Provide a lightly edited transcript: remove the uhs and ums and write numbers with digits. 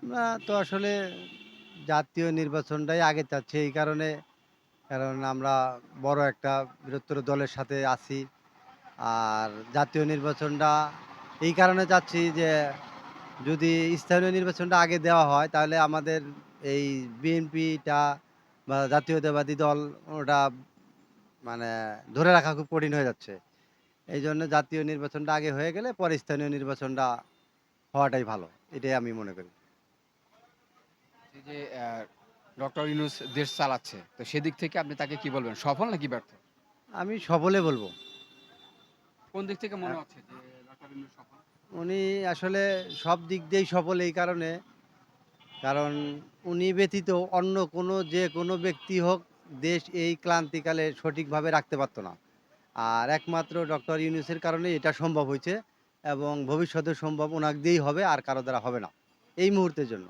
না তো আসলে জাতীয় নির্বাচনটাই আগে চাচ্ছি এই কারণে, কারণ আমরা বড় একটা বৃহত্তর দলের সাথে আছি। আর জাতীয় নির্বাচনটা এই কারণে চাচ্ছি যে যদি স্থানীয় নির্বাচনটা আগে দেওয়া হয় তাহলে আমাদের এই বিএনপিটা বা জাতীয়তাবাদী দল ওটা মানে ধরে রাখা খুব কঠিন হয়ে যাচ্ছে। এইজন্য জাতীয় নির্বাচনটা আগে হয়ে গেলে পরে স্থানীয় নির্বাচনটা হওয়াটাই ভালো। এটাই আমি মনে করি। এই যে ডক্টর ইউনূস দেশ চালাচ্ছে। তো সেদিক থেকে আপনি তাকে কি বলবেন? সফল নাকি ব্যর্থ? আমি সফলে বলব। কোন দিক থেকে আ মনে হচ্ছে যে ডক্টর ইউনূস সফল? উনি আসলে সব দিক দিয়েই সফল এই কারণে, কারণ উনি ব্যতীত অন্য কোনো যে কোনো ব্যক্তি হোক দেশ এই ক্লান্তিকালে সঠিকভাবে রাখতে পারত না। আর একমাত্র ডক্টর ইউনূসের কারণেই এটা সম্ভব হইছে এবং ভবিষ্যতেও সম্ভব উনাকে দিয়েই হবে আর কারো দ্বারা হবে না। এই মুহূর্তের জন্য।